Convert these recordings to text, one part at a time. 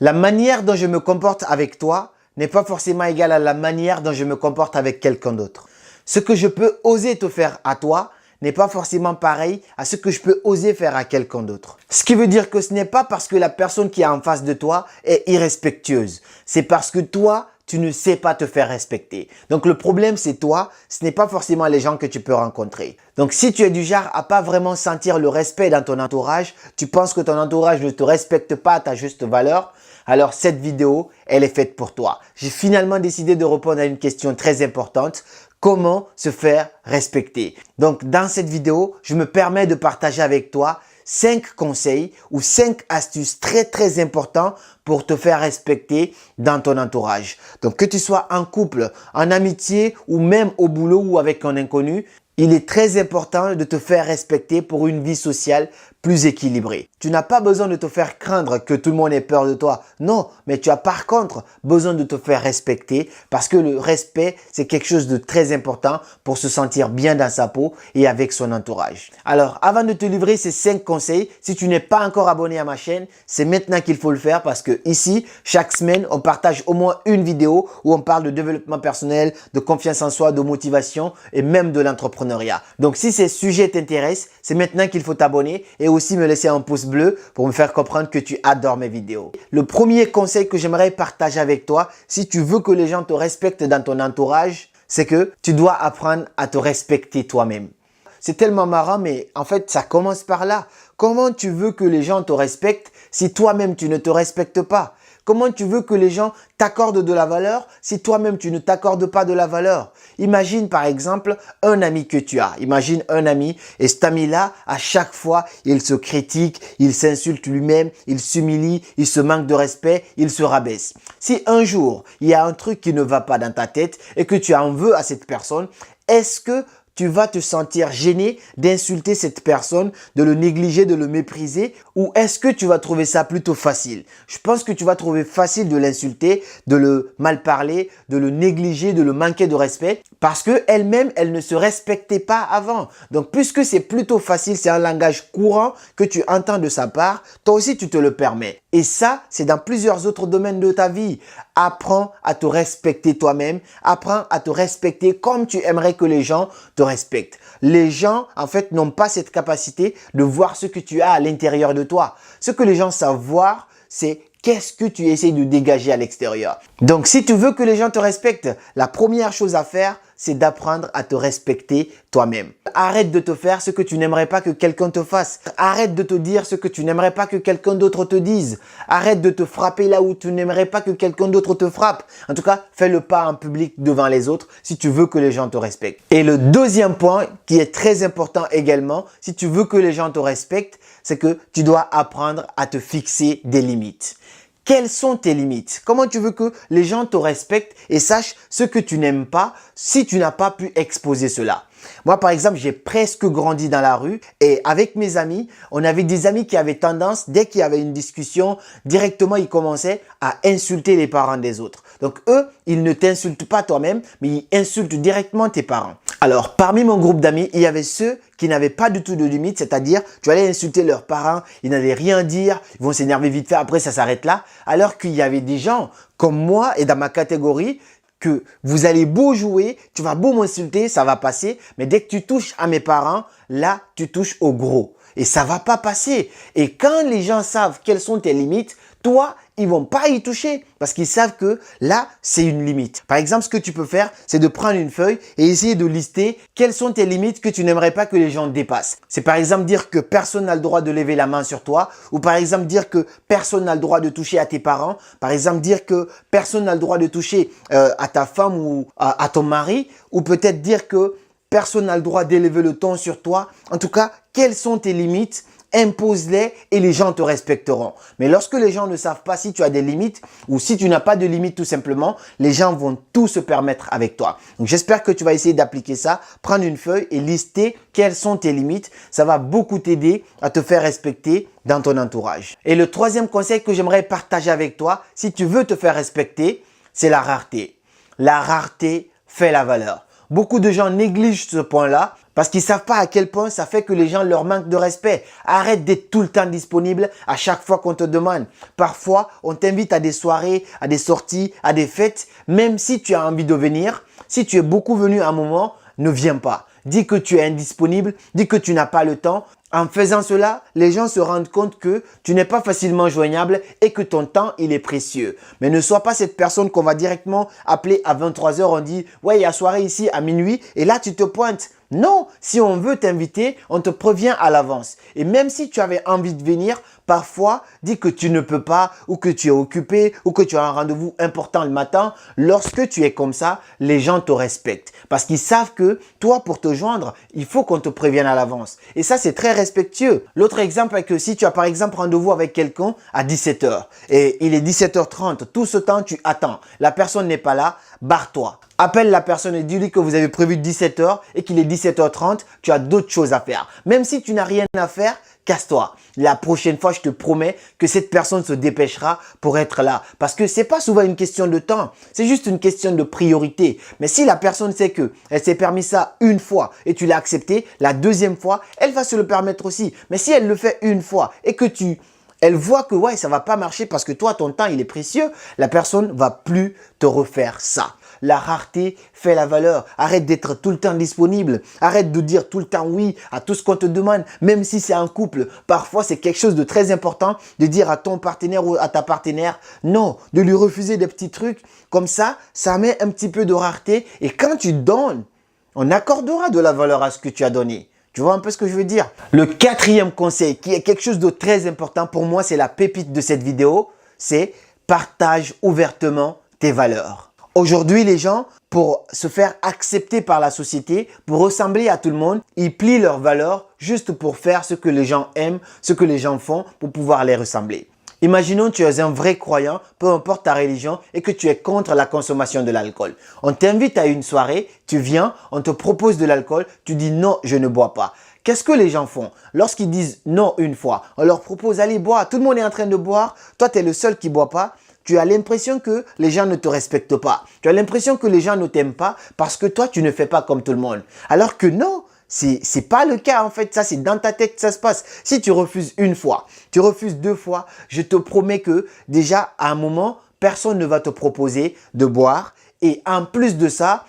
La manière dont je me comporte avec toi n'est pas forcément égale à la manière dont je me comporte avec quelqu'un d'autre. Ce que je peux oser te faire à toi n'est pas forcément pareil à ce que je peux oser faire à quelqu'un d'autre. Ce qui veut dire que ce n'est pas parce que la personne qui est en face de toi est irrespectueuse. C'est parce que toi, tu ne sais pas te faire respecter. Donc le problème, c'est toi, ce n'est pas forcément les gens que tu peux rencontrer. Donc si tu es du genre à pas vraiment sentir le respect dans ton entourage, tu penses que ton entourage ne te respecte pas à ta juste valeur, alors cette vidéo, elle est faite pour toi. J'ai finalement décidé de répondre à une question très importante. Comment se faire respecter? Donc, dans cette vidéo, je me permets de partager avec toi 5 conseils ou 5 astuces très importants pour te faire respecter dans ton entourage. Donc, que tu sois en couple, en amitié ou même au boulot ou avec un inconnu, il est très important de te faire respecter pour une vie sociale plus équilibrée. Tu n'as pas besoin de te faire craindre que tout le monde ait peur de toi. Non, mais tu as par contre besoin de te faire respecter parce que le respect, c'est quelque chose de très important pour se sentir bien dans sa peau et avec son entourage. Alors, avant de te livrer ces 5 conseils, si tu n'es pas encore abonné à ma chaîne, c'est maintenant qu'il faut le faire parce que ici, chaque semaine, on partage au moins une vidéo où on parle de développement personnel, de confiance en soi, de motivation et même de l'entrepreneuriat. Donc, si ces sujets t'intéressent, c'est maintenant qu'il faut t'abonner et aussi me laisser un pouce bleu pour me faire comprendre que tu adores mes vidéos. Le premier conseil que j'aimerais partager avec toi, si tu veux que les gens te respectent dans ton entourage, c'est que tu dois apprendre à te respecter toi-même. C'est tellement marrant, mais en fait, ça commence par là. Comment tu veux que les gens te respectent si toi-même tu ne te respectes pas? Comment tu veux que les gens t'accordent de la valeur si toi-même tu ne t'accordes pas de la valeur? Imagine par exemple un ami que tu as. Imagine un ami et cet ami-là, à chaque fois, il se critique, il s'insulte lui-même, il s'humilie, il se manque de respect, il se rabaisse. Si un jour, il y a un truc qui ne va pas dans ta tête et que tu en veux à cette personne, est-ce que tu vas te sentir gêné d'insulter cette personne, de le négliger, de le mépriser, ou est-ce que tu vas trouver ça plutôt facile? Je pense que tu vas trouver facile de l'insulter, de le mal parler, de le négliger, de le manquer de respect parce que elle-même, elle ne se respectait pas avant. Donc, puisque c'est plutôt facile, c'est un langage courant que tu entends de sa part, toi aussi tu te le permets. Et ça, c'est dans plusieurs autres domaines de ta vie. Apprends à te respecter toi-même. Apprends à te respecter comme tu aimerais que les gens te respectent. Les gens, en fait, n'ont pas cette capacité de voir ce que tu as à l'intérieur de toi. Ce que les gens savent voir, c'est qu'est-ce que tu essaies de dégager à l'extérieur. Donc, si tu veux que les gens te respectent, la première chose à faire, c'est d'apprendre à te respecter toi-même. Arrête de te faire ce que tu n'aimerais pas que quelqu'un te fasse. Arrête de te dire ce que tu n'aimerais pas que quelqu'un d'autre te dise. Arrête de te frapper là où tu n'aimerais pas que quelqu'un d'autre te frappe. En tout cas, fais le pas en public devant les autres si tu veux que les gens te respectent. Et le deuxième point qui est très important également, si tu veux que les gens te respectent, c'est que tu dois apprendre à te fixer des limites. Quelles sont tes limites? Comment tu veux que les gens te respectent et sachent ce que tu n'aimes pas si tu n'as pas pu exposer cela? Moi, par exemple, j'ai presque grandi dans la rue et avec mes amis, on avait des amis qui avaient tendance, dès qu'il y avait une discussion, directement, ils commençaient à insulter les parents des autres. Donc, eux, ils ne t'insultent pas toi-même, mais ils insultent directement tes parents. Alors, parmi mon groupe d'amis, il y avait ceux qui n'avaient pas du tout de limite, c'est-à-dire, tu allais insulter leurs parents, ils n'allaient rien dire, ils vont s'énerver vite fait, après ça s'arrête là. Alors qu'il y avait des gens comme moi et dans ma catégorie, que vous allez beau jouer, tu vas beau m'insulter, ça va passer, mais dès que tu touches à mes parents, là, tu touches au gros. Et ça va pas passer. Et quand les gens savent quelles sont tes limites, toi, ils vont pas y toucher parce qu'ils savent que là, c'est une limite. Par exemple, ce que tu peux faire, c'est de prendre une feuille et essayer de lister quelles sont tes limites que tu n'aimerais pas que les gens dépassent. C'est par exemple dire que personne n'a le droit de lever la main sur toi ou par exemple dire que personne n'a le droit de toucher à tes parents. Par exemple, dire que personne n'a le droit de toucher à ta femme ou à ton mari ou peut-être dire que personne n'a le droit d'élever le ton sur toi. En tout cas, quelles sont tes limites? Impose-les et les gens te respecteront. Mais lorsque les gens ne savent pas si tu as des limites ou si tu n'as pas de limites tout simplement, les gens vont tout se permettre avec toi. Donc j'espère que tu vas essayer d'appliquer ça, prendre une feuille et lister quelles sont tes limites. Ça va beaucoup t'aider à te faire respecter dans ton entourage. Et le troisième conseil que j'aimerais partager avec toi, si tu veux te faire respecter, c'est la rareté. La rareté fait la valeur. Beaucoup de gens négligent ce point-là Parce qu'ils ne savent pas à quel point ça fait que les gens leur manquent de respect. Arrête d'être tout le temps disponible à chaque fois qu'on te demande. Parfois, on t'invite à des soirées, à des sorties, à des fêtes. Même si tu as envie de venir, si tu es beaucoup venu à un moment, ne viens pas. Dis que tu es indisponible, dis que tu n'as pas le temps. En faisant cela, les gens se rendent compte que tu n'es pas facilement joignable et que ton temps, il est précieux. Mais ne sois pas cette personne qu'on va directement appeler à 23 h. On dit, ouais, il y a soirée ici à minuit et là, tu te pointes. Non, si on veut t'inviter, on te prévient à l'avance. Et même si tu avais envie de venir, parfois, dis que tu ne peux pas ou que tu es occupé ou que tu as un rendez-vous important le matin. Lorsque tu es comme ça, les gens te respectent parce qu'ils savent que toi, pour te joindre, il faut qu'on te prévienne à l'avance. Et ça, c'est très respectueux. L'autre exemple est que si tu as par exemple rendez-vous avec quelqu'un à 17 h et il est 17 h 30, tout ce temps, tu attends. La personne n'est pas là, barre-toi. Appelle la personne et dis-lui que vous avez prévu 17 h et qu'il est 17 h 30, tu as d'autres choses à faire. Même si tu n'as rien à faire, casse-toi. La prochaine fois, je te promets que cette personne se dépêchera pour être là. Parce que c'est pas souvent une question de temps, c'est juste une question de priorité. Mais si la personne sait que elle s'est permis ça une fois et tu l'as accepté, la deuxième fois, elle va se le permettre aussi. Mais si elle le fait une fois et que elle voit que ouais, ça va pas marcher parce que toi, ton temps, il est précieux, la personne va plus te refaire ça. La rareté fait la valeur. Arrête d'être tout le temps disponible. Arrête de dire tout le temps oui à tout ce qu'on te demande, même si c'est un couple. Parfois, c'est quelque chose de très important de dire à ton partenaire ou à ta partenaire non, de lui refuser des petits trucs. Comme ça met un petit peu de rareté et quand tu donnes, on accordera de la valeur à ce que tu as donné. Tu vois un peu ce que je veux dire? Le quatrième conseil, qui est quelque chose de très important pour moi, c'est la pépite de cette vidéo, c'est partage ouvertement tes valeurs. Aujourd'hui, les gens, pour se faire accepter par la société, pour ressembler à tout le monde, ils plient leurs valeurs juste pour faire ce que les gens aiment, ce que les gens font pour pouvoir les ressembler. Imaginons que tu es un vrai croyant, peu importe ta religion, et que tu es contre la consommation de l'alcool. On t'invite à une soirée, tu viens, on te propose de l'alcool, tu dis non, je ne bois pas. Qu'est-ce que les gens font? Lorsqu'ils disent non une fois, on leur propose allez boire, tout le monde est en train de boire, toi tu es le seul qui ne boit pas. Tu as l'impression que les gens ne te respectent pas. Tu as l'impression que les gens ne t'aiment pas parce que toi, tu ne fais pas comme tout le monde. Alors que non, c'est pas le cas en fait. Ça, c'est dans ta tête que ça se passe. Si tu refuses une fois, tu refuses deux fois, je te promets que déjà, à un moment, personne ne va te proposer de boire. Et en plus de ça,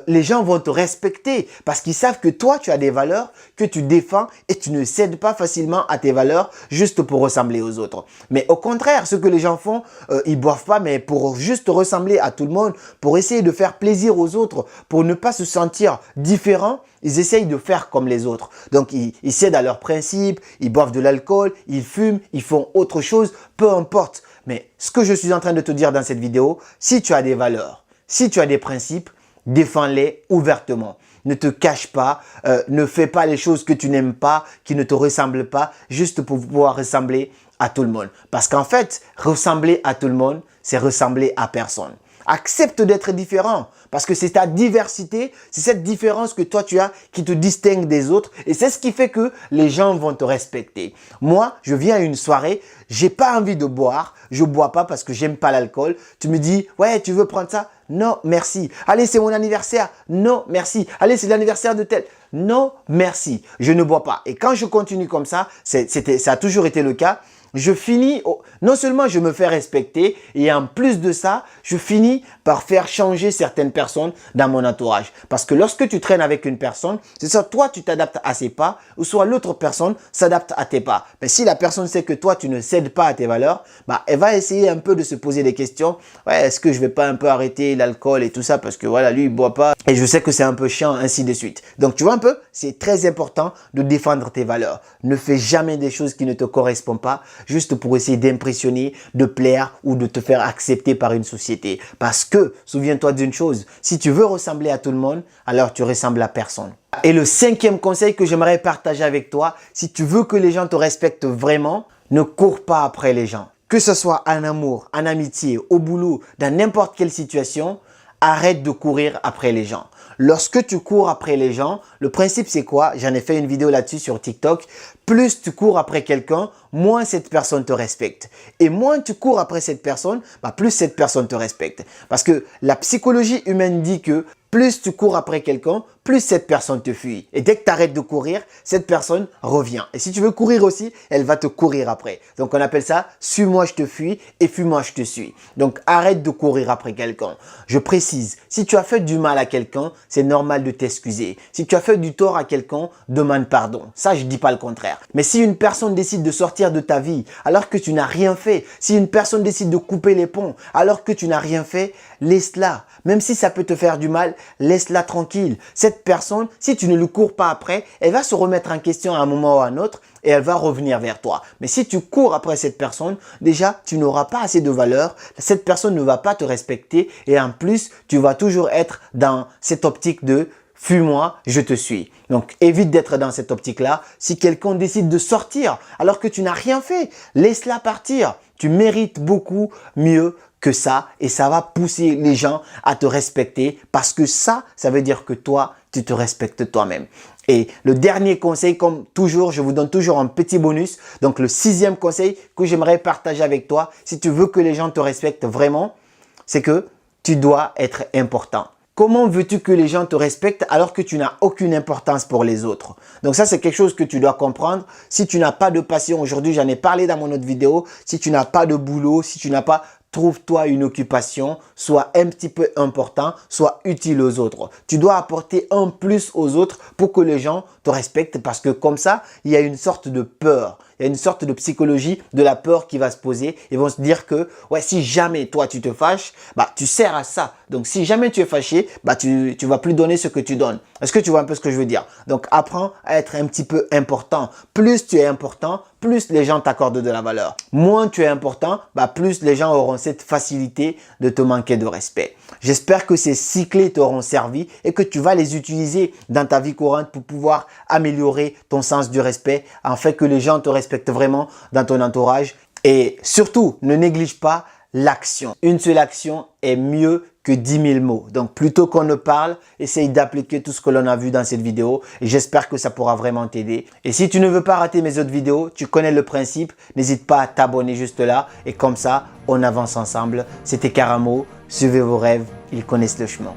les gens vont te respecter parce qu'ils savent que toi, tu as des valeurs que tu défends et tu ne cèdes pas facilement à tes valeurs juste pour ressembler aux autres. Mais au contraire, ce que les gens font, ils boivent pas, mais pour juste ressembler à tout le monde, pour essayer de faire plaisir aux autres, pour ne pas se sentir différents, ils essayent de faire comme les autres. Donc, ils cèdent à leurs principes, ils boivent de l'alcool, ils fument, ils font autre chose, peu importe. Mais ce que je suis en train de te dire dans cette vidéo, si tu as des valeurs, si tu as des principes, défends-les ouvertement. Ne te cache pas, ne fais pas les choses que tu n'aimes pas, qui ne te ressemblent pas, juste pour pouvoir ressembler à tout le monde. Parce qu'en fait, ressembler à tout le monde, c'est ressembler à personne. Accepte d'être différent parce que c'est ta diversité, c'est cette différence que toi tu as qui te distingue des autres et c'est ce qui fait que les gens vont te respecter. Moi, je viens à une soirée, j'ai pas envie de boire, je bois pas parce que j'aime pas l'alcool. Tu me dis, ouais, tu veux prendre ça? Non, merci. Allez, c'est mon anniversaire. Non, merci. Allez, c'est l'anniversaire de tel. Non, merci. Je ne bois pas. Et quand je continue comme ça, ça a toujours été le cas. Je finis, non seulement je me fais respecter et en plus de ça, je finis par faire changer certaines personnes dans mon entourage. Parce que lorsque tu traînes avec une personne, c'est soit toi tu t'adaptes à ses pas ou soit l'autre personne s'adapte à tes pas. Mais si la personne sait que toi tu ne cèdes pas à tes valeurs, bah, elle va essayer un peu de se poser des questions. Ouais, est-ce que je vais pas un peu arrêter l'alcool et tout ça parce que voilà, lui il boit pas et je sais que c'est un peu chiant, ainsi de suite. Donc tu vois un peu, c'est très important de défendre tes valeurs. Ne fais jamais des choses qui ne te correspondent pas juste pour essayer d'impressionner, de plaire ou de te faire accepter par une société. Parce que, souviens-toi d'une chose, si tu veux ressembler à tout le monde, alors tu ressembles à personne. Et le cinquième conseil que j'aimerais partager avec toi, si tu veux que les gens te respectent vraiment, ne cours pas après les gens. Que ce soit en amour, en amitié, au boulot, dans n'importe quelle situation, arrête de courir après les gens. Lorsque tu cours après les gens, le principe c'est quoi? J'en ai fait une vidéo là-dessus sur TikTok. Plus tu cours après quelqu'un, moins cette personne te respecte. Et moins tu cours après cette personne, bah plus cette personne te respecte. Parce que la psychologie humaine dit que plus tu cours après quelqu'un, plus cette personne te fuit. Et dès que tu arrêtes de courir, cette personne revient. Et si tu veux courir aussi, elle va te courir après. Donc on appelle ça « suis-moi, je te fuis » et « fuis-moi, je te suis ». Donc arrête de courir après quelqu'un. Je précise, si tu as fait du mal à quelqu'un, c'est normal de t'excuser. Si tu as fait du tort à quelqu'un, demande pardon. Ça, je dis pas le contraire. Mais si une personne décide de sortir de ta vie alors que tu n'as rien fait, si une personne décide de couper les ponts alors que tu n'as rien fait, laisse-la. Même si ça peut te faire du mal, laisse-la tranquille. Cette personne, si tu ne lui cours pas après, elle va se remettre en question à un moment ou à un autre et elle va revenir vers toi. Mais si tu cours après cette personne, déjà, tu n'auras pas assez de valeur. Cette personne ne va pas te respecter et en plus, tu vas toujours être dans cette optique de « fuis-moi, je te suis ». Donc, évite d'être dans cette optique-là. Si quelqu'un décide de sortir alors que tu n'as rien fait, laisse-la partir. Tu mérites beaucoup mieux que ça et ça va pousser les gens à te respecter parce que ça veut dire que toi, tu te respectes toi-même. Et le dernier conseil, comme toujours, je vous donne toujours un petit bonus. Donc, le 6e conseil que j'aimerais partager avec toi, si tu veux que les gens te respectent vraiment, c'est que tu dois être important. Comment veux-tu que les gens te respectent alors que tu n'as aucune importance pour les autres? Donc ça, c'est quelque chose que tu dois comprendre. Si tu n'as pas de passion, aujourd'hui, j'en ai parlé dans mon autre vidéo. Si tu n'as pas de boulot, si tu n'as pas, trouve-toi une occupation, sois un petit peu important, sois utile aux autres. Tu dois apporter un plus aux autres pour que les gens te respectent parce que comme ça, il y a une sorte de peur. Il y a une sorte de psychologie de la peur qui va se poser. Ils vont se dire que ouais, si jamais toi tu te fâches, bah tu sers à ça. Donc si jamais tu es fâché, bah tu vas plus donner ce que tu donnes. Est-ce que tu vois un peu ce que je veux dire? Donc apprends à être un petit peu important. Plus tu es important, plus les gens t'accordent de la valeur. Moins tu es important, bah plus les gens auront cette facilité de te manquer de respect. J'espère que ces 6 clés t'auront servi et que tu vas les utiliser dans ta vie courante pour pouvoir améliorer ton sens du respect afin que les gens te respectent vraiment dans ton entourage. Et surtout, ne néglige pas l'action. Une seule action est mieux que 10 000 mots. Donc, plutôt qu'on ne parle, essaye d'appliquer tout ce que l'on a vu dans cette vidéo et j'espère que ça pourra vraiment t'aider. Et si tu ne veux pas rater mes autres vidéos, tu connais le principe, n'hésite pas à t'abonner juste là et comme ça, on avance ensemble. C'était Karamo, suivez vos rêves, ils connaissent le chemin.